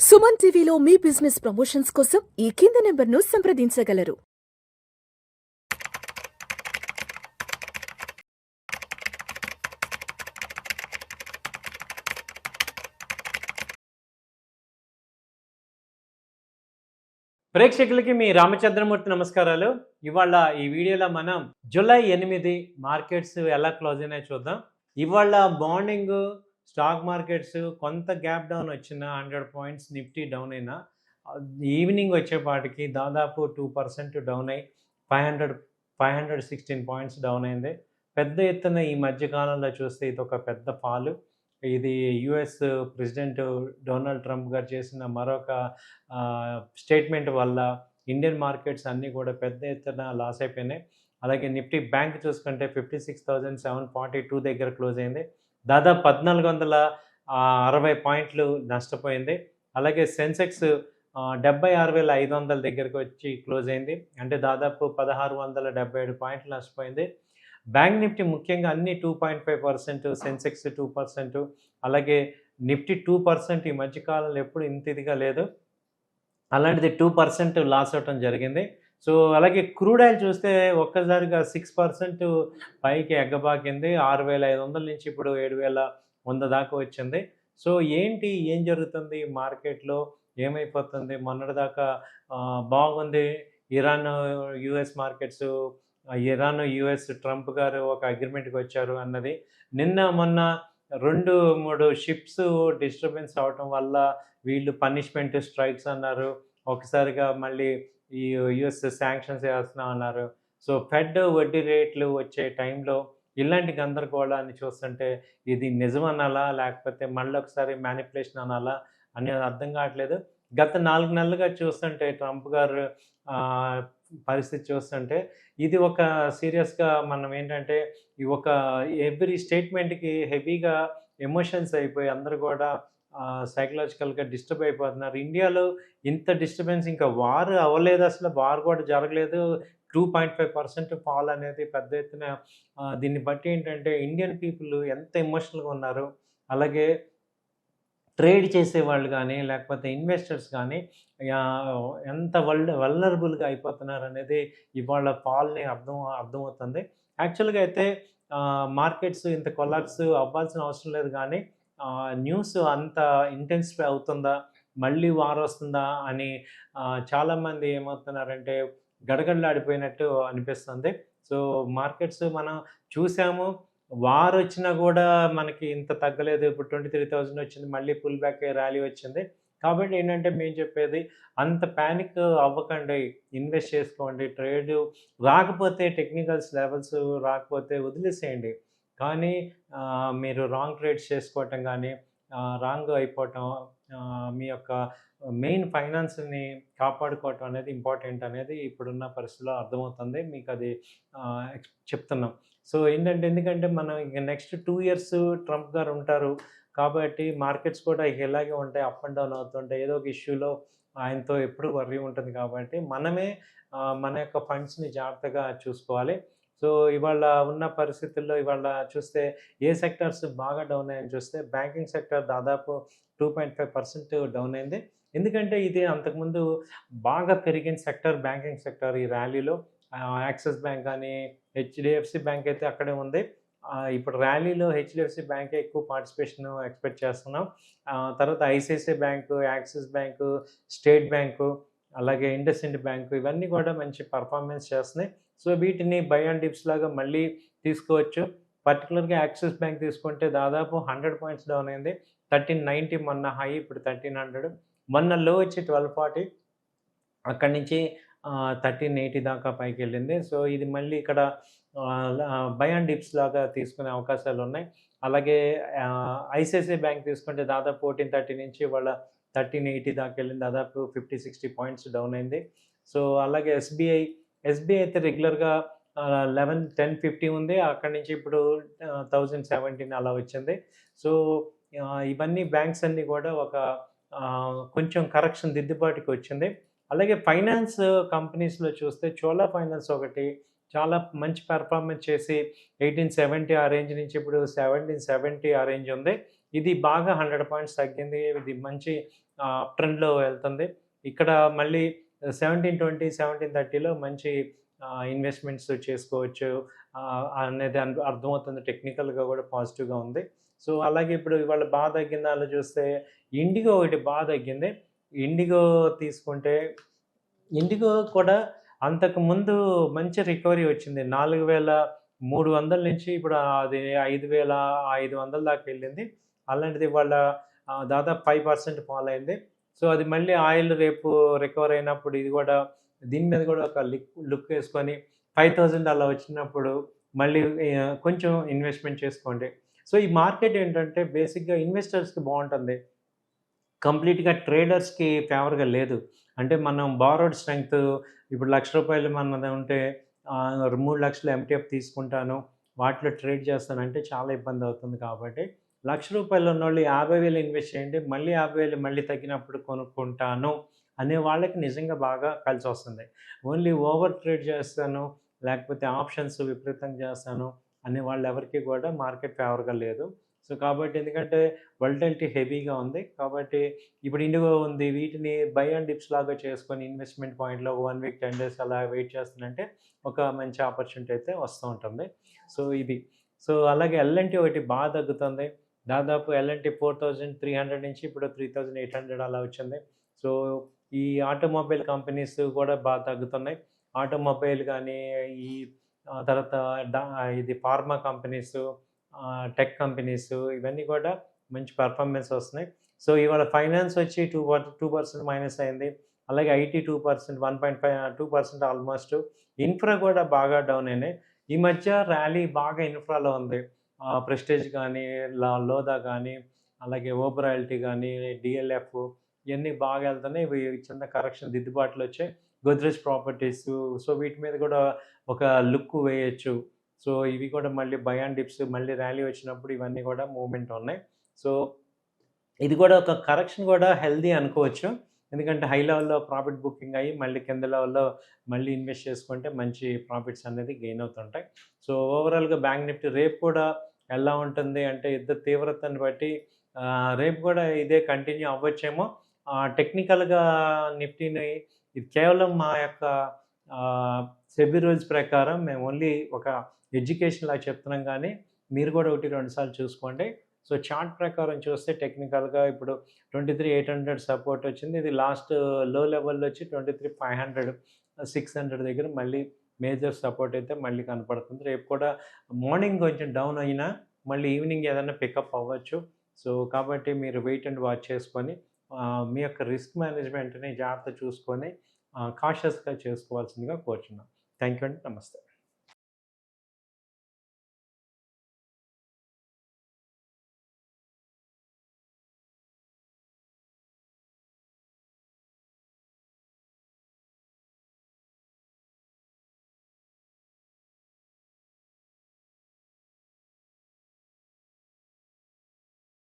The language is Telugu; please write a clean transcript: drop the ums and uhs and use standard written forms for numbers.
సుమన్ టీవీలో మీ బిజినెస్ ప్రమోషన్స్ కోసం ఈ కింది నెంబర్ను సంప్రదించగలరు. ప్రేక్షకులకి మీ రామచంద్రమూర్తి నమస్కారాలు. ఇవాళ ఈ వీడియోలో మనం జూలై 8 మార్కెట్స్ ఎలా క్లోజ్ అయినాయో చూద్దాం. ఇవాళ మార్నింగ్ స్టాక్ మార్కెట్స్ కొంత గ్యాప్ డౌన్ వచ్చిన 100 పాయింట్స్ నిఫ్టీ డౌన్ అయినా ఈవినింగ్ వచ్చేపాటికి దాదాపు 2% డౌన్ అయ్యి 516 పాయింట్స్ డౌన్ అయింది. పెద్ద ఎత్తున ఈ మధ్యకాలంలో చూస్తే ఇది ఒక పెద్ద ఫాలు. ఇది యుఎస్ ప్రెసిడెంట్ డొనాల్డ్ ట్రంప్ గారు చేసిన మరొక స్టేట్మెంట్ వల్ల ఇండియన్ మార్కెట్స్ అన్నీ కూడా పెద్ద ఎత్తున లాస్ అయిపోయినాయి. అలాగే నిఫ్టీ బ్యాంక్ చూసుకుంటే 56,742 దగ్గర క్లోజ్ అయింది. దాదాపు 1460 పాయింట్లు నష్టపోయింది. అలాగే సెన్సెక్స్ 76,500 దగ్గరికి వచ్చి క్లోజ్ అయింది. అంటే దాదాపు 1677 పాయింట్లు నష్టపోయింది. బ్యాంక్ నిఫ్టీ ముఖ్యంగా అన్ని 2.5%, సెన్సెక్స్ 2%, అలాగే నిఫ్టీ 2% ఈ మధ్యకాలంలో ఎప్పుడు ఇంత ఇదిగా లేదు. అలాంటిది 2% లాస్ అవటం జరిగింది. సో అలాగే క్రూడ్ ఆయిల్ చూస్తే ఒక్కసారిగా 6% పైకి ఎగ్గబాకింది. 6,500 నుంచి ఇప్పుడు 7,100 దాకా వచ్చింది. సో ఏం జరుగుతుంది మార్కెట్లో, ఏమైపోతుంది? మొన్నటిదాకా బాగుంది. Iran US markets, Iran US Trump గారు ఒక అగ్రిమెంట్కి వచ్చారు అన్నది. నిన్న మొన్న 2-3 షిప్స్ డిస్టర్బెన్స్ అవటం వల్ల వీళ్ళు పనిష్మెంట్ స్ట్రైక్స్ అన్నారు. ఒకసారిగా మళ్ళీ ఈ యుఎస్ శాంక్షన్స్ వేస్తున్నాం అన్నారు. సో ఫెడ్ వడ్డీ రేట్లు వచ్చే టైంలో ఇలాంటి గందరగోళాన్ని చూస్తుంటే ఇది నిజం అనాలా, లేకపోతే మళ్ళీ ఒకసారి మ్యానిపులేషన్ అనాలా అనేది అర్థం కావట్లేదు. గత 4 నెలలుగా చూస్తుంటే ట్రంప్ గారు పరిస్థితి చూస్తుంటే ఇది ఒక సీరియస్గా మనం ఏంటంటే ఈ ఒక ఎవ్రీ స్టేట్మెంట్కి హెవీగా ఎమోషన్స్ అయిపోయి అందరూ కూడా సైకలాజికల్గా డిస్టర్బ్ అయిపోతున్నారు. ఇండియాలో ఇంత డిస్టర్బెన్స్ ఇంకా వార్ అవ్వలేదు, అసలు వార్ కూడా జరగలేదు. 2.5% ఫాల్ అనేది పెద్ద ఎత్తున. దీన్ని బట్టి ఏంటంటే ఇండియన్ పీపుల్ ఎంత ఎమోషనల్గా ఉన్నారు. అలాగే ట్రేడ్ చేసేవాళ్ళు కానీ లేకపోతే ఇన్వెస్టర్స్ కానీ ఎంత వల్నరబుల్గా అయిపోతున్నారు అనేది ఇవాళ ఫాల్ని అర్థమవుతుంది. యాక్చువల్గా అయితే మార్కెట్స్ ఇంత కొలాప్స్ అవ్వాల్సిన అవసరం లేదు, కానీ న్యూస్ అంత ఇంటెన్సిఫై అవుతుందా, మళ్ళీ వార్ వస్తుందా అని చాలామంది ఏమవుతున్నారంటే గడగడలాడిపోయినట్టు అనిపిస్తుంది. సో మార్కెట్స్ మనం చూసాము, వార్ వచ్చినా కూడా మనకి ఇంత తగ్గలేదు. ఇప్పుడు 23,000 వచ్చింది, మళ్ళీ పుల్ బ్యాక్ ర్యాలీ వచ్చింది. కాబట్టి ఏంటంటే మేము చెప్పేది అంత ప్యానిక్ అవ్వకండి, ఇన్వెస్ట్ చేసుకోండి. ట్రేడ్ రాకపోతే టెక్నికల్స్ లెవెల్స్ రాకపోతే వదిలేసేయండి. కానీ మీరు రాంగ్ ట్రేడ్స్ చేసుకోవటం కానీ రాంగ్ అయిపోవటం, మీ యొక్క మెయిన్ ఫైనాన్స్ని కాపాడుకోవటం అనేది ఇంపార్టెంట్ అనేది ఇప్పుడున్న పరిస్థితిలో అర్థమవుతుంది. మీకు అది చెప్తున్నాం. సో ఏంటంటే ఎందుకంటే మనం ఇక నెక్స్ట్ 2 ఇయర్స్ ట్రంప్ గారు ఉంటారు కాబట్టి మార్కెట్స్ కూడా ఇలాగే ఉంటాయి, అప్ అండ్ డౌన్ అవుతుంటాయి. ఏదో ఒక ఇష్యూలో ఆయనతో ఎప్పుడు వర్రీ ఉంటుంది కాబట్టి మనమే మన యొక్క ఫండ్స్ని జాగ్రత్తగా చూసుకోవాలి. సో ఇవాళ ఉన్న పరిస్థితుల్లో ఇవాళ చూస్తే ఏ సెక్టర్స్ బాగా డౌన్ అయ్యాయని చూస్తే బ్యాంకింగ్ సెక్టర్ దాదాపు 2.5% డౌన్ అయింది. ఎందుకంటే ఇది అంతకుముందు బాగా పెరిగిన సెక్టర్ బ్యాంకింగ్ సెక్టర్. ఈ ర్యాలీలో యాక్సిస్ బ్యాంక్ కానీ హెచ్డిఎఫ్సి బ్యాంక్ అయితే అక్కడే ఉంది. ఇప్పుడు ర్యాలీలో హెచ్డిఎఫ్సి బ్యాంకే ఎక్కువ పార్టిసిపేషన్ ఎక్స్పెక్ట్ చేస్తున్నాం. తర్వాత ICICI bank, axis bank, state bank, అలాగే ఇండస్ఇండ్ బ్యాంకు ఇవన్నీ కూడా మంచి పర్ఫార్మెన్స్ చేస్తున్నాయి. సో వీటిని బై అండ్ డిప్స్ లాగా మళ్ళీ తీసుకోవచ్చు. పర్టికులర్గా యాక్సిస్ బ్యాంక్ తీసుకుంటే దాదాపు 100 పాయింట్స్ డౌన్ అయింది. 1390 మొన్న హై, ఇప్పుడు 1300. మొన్న లో వచ్చి 1240, అక్కడి నుంచి 1380 దాకా పైకి వెళ్ళింది. సో ఇది మళ్ళీ ఇక్కడ బై అండ్ డిప్స్ లాగా తీసుకునే అవకాశాలు ఉన్నాయి. అలాగే ఐసిఐసిఐ బ్యాంక్ తీసుకుంటే దాదాపు 1430 నుంచి ఇవాళ 1380 దాకా వెళ్ళింది. దాదాపు 50-60 పాయింట్స్ డౌన్ అయింది. సో అలాగే ఎస్బీఐ అయితే రెగ్యులర్గా 1050 ఉంది, అక్కడి నుంచి ఇప్పుడు 1017 అలా వచ్చింది. సో ఇవన్నీ బ్యాంక్స్ అన్నీ కూడా ఒక కొంచెం కరెక్షన్ దిద్దుబాటుకి వచ్చింది. అలాగే ఫైనాన్స్ కంపెనీస్లో చూస్తే చోళా ఫైనాన్స్ ఒకటి చాలా మంచి పెర్ఫార్మెన్స్ చేసి 1870 ఆ రేంజ్ నుంచి ఇప్పుడు 1770 ఆ రేంజ్ ఉంది. ఇది బాగా 100 పాయింట్స్ తగ్గింది. ఇది మంచి అప్ ట్రెండ్‌లో వెళ్తుంది. ఇక్కడ మళ్ళీ 1720, 1730లో మంచి ఇన్వెస్ట్‌మెంట్స్ చేసుకోవచ్చు అనేది అర్థమవుతుంది. టెక్నికల్‌గా కూడా పాజిటివ్‌గా ఉంది. సో, అలాగే ఇప్పుడు ఇవాళ తగ్గిందా అలా చూస్తే ఇండిగో ఒకటి తగ్గింది. ఇండిగో తీసుకుంటే ఇండిగో కూడా అంతకుముందు మంచి రికవరీ వచ్చింది. 4,300 నుంచి ఇప్పుడు అది 5,500 దాకా వెళ్ళింది. అలాంటిది ఇవాళ దాదాపు 5% ఫాల్ అయింది. సో, అది మళ్ళీ ఆయిల్ రేపు రికవర్ అయినప్పుడు ఇది కూడా దీని మీద కూడా ఒక లుక్ వేసుకొని 5,000 అలా వచ్చినప్పుడు మళ్ళీ కొంచెం ఇన్వెస్ట్‌మెంట్ చేసుకోండి. సో, ఈ మార్కెట్ ఏంటంటే బేసిక్‌గా ఇన్వెస్టర్స్‌కి బావుంటుంది. కంప్లీట్‌గా ట్రేడర్స్‌కి ఫేవర్‌గా లేదు. అంటే మనం బారోడ్ స్ట్రెంగ్త్ ఇప్పుడు రూ. 1,00,000 మనది ఉంటే 3,00,000 ఎంటీఎఫ్ తీసుకుంటాను. వాటిలో ట్రేడ్ చేస్తానంటే చాలా ఇబ్బంది అవుతుంది కాబట్టి రూ. 1,00,000 ఉన్నోళ్ళు 50,000 ఇన్వెస్ట్ చేయండి. మళ్ళీ 50,000 మళ్ళీ తగ్గినప్పుడు కొనుక్కుంటాను అనే వాళ్ళకి నిజంగా బాగా కలిసొస్తుంది. ఓన్లీ ఓవర్ ట్రేడ్ చేస్తాను, లేకపోతే ఆప్షన్స్ విపరీతంగా చేస్తాను అనే వాళ్ళెవరికీ కూడా మార్కెట్ ఫేవర్‌గా లేదు. సో, కాబట్టి ఎందుకంటే వోలటిలిటీ హెవీగా ఉంది. కాబట్టి ఇప్పుడు ఇండిగో ఉంది. వీటిని బై అండ్ డిప్స్ లాగా చేసుకొని ఇన్వెస్ట్‌మెంట్ పాయింట్‌లో 1 వీక్, 10 డేస్ అలా వెయిట్ చేస్తున్నంటే ఒక మంచి ఆపర్చునిటీ అయితే వస్తూ ఉంటుంది. సో, ఇది. సో, అలాగే ఎల్ఎన్‌టీ ఒకటి తగ్గుతుంది. దాదాపు ఎల్ఎన్‌టీ 4,300 నుంచి ఇప్పుడు 3,800 అలా వచ్చింది. సో, ఈ ఆటోమొబైల్ కంపెనీస్ కూడా తగ్గుతున్నాయి. ఆటోమొబైల్ గానీ, ఈ తర్వాత ఇది ఫార్మా కంపెనీసు, టెక్ కంపెనీసు ఇవన్నీ కూడా మంచి పెర్ఫార్మెన్స్ వస్తున్నాయి. సో, ఇవాళ ఫైనాన్స్ వచ్చి 2% మైనస్ అయింది. అలాగే ఐటీ 2%, 1.5 2% ఆల్మోస్ట్. ఇన్ఫ్రా కూడా బాగా డౌన్ అయినాయి. ఈ మధ్య ర్యాలీ బాగా ఇన్ఫ్రాలో ఉంది. ప్రెస్టీజ్ కానీ, లోదా కానీ, అలాగే ఓబరాయిల్టీ కానీ, డిఎల్ఎఫ్ ఇవన్నీ బాగా వెళ్తున్నాయి. ఇవి చిన్న కరెక్షన్ దిద్దుబాట్లు వచ్చాయి. గోద్రేజ్ ప్రాపర్టీసు సో, వీటి మీద కూడా ఒక లుక్ వేయొచ్చు. సో, ఇవి కూడా మళ్ళీ బై అండ్ డిప్స్ మళ్ళీ ర్యాలీ వచ్చినప్పుడు ఇవన్నీ కూడా మూవ్‌మెంట్ ఉన్నాయి. సో, ఇది కూడా ఒక కరెక్షన్ కూడా హెల్తీ అనుకోవచ్చు. ఎందుకంటే హై లెవెల్‌లో ప్రాఫిట్ బుకింగ్ అయ్యి మళ్ళీ కింద లెవెల్‌లో మళ్ళీ ఇన్వెస్ట్ చేసుకుంటే మంచి ప్రాఫిట్స్ అనేది గెయిన్ అవుతుంటాయి. సో, ఓవరాల్‌గా బ్యాంక్ నిఫ్టీ రేపు కూడా ఎలా ఉంటుంది అంటే యుద్ధ తీవ్రతను బట్టి రేపు కూడా ఇదే కంటిన్యూ అవ్వచ్చేమో. టెక్నికల్‌గా నిఫ్టీని ఇది కేవలం మా యొక్క సెబీ రూల్స్ ప్రకారం మేము ఓన్లీ ఒక ఎడ్యుకేషన్‌లా చెప్తున్నాం గానీ, మీరు కూడా 1, 2 సార్లు చూసుకోండి. సో, చార్ట్ ప్రకారం చూస్తే టెక్నికల్‌గా ఇప్పుడు 23,800 సపోర్ట్ వచ్చింది. ఇది లాస్ట్ లో లెవెల్‌లో వచ్చి 23,500, 600 దగ్గర మళ్ళీ మేజర్ సపోర్ట్ అయితే మళ్ళీ కనపడుతుంది. రేపు కూడా మార్నింగ్ కొంచెం డౌన్ అయినా మళ్ళీ ఈవినింగ్ ఏదైనా పికప్ అవ్వచ్చు. సో, కాబట్టి మీరు వెయిట్ అండ్ వాచ్ చేసుకొని మీ యొక్క రిస్క్ మేనేజ్మెంట్‌ని జాగ్రత్తగా చూసుకొని కాషియస్‌గా చేసుకోవాల్సిందిగా కోరుచున్నాను. థాంక్ యూ అండి. నమస్తే.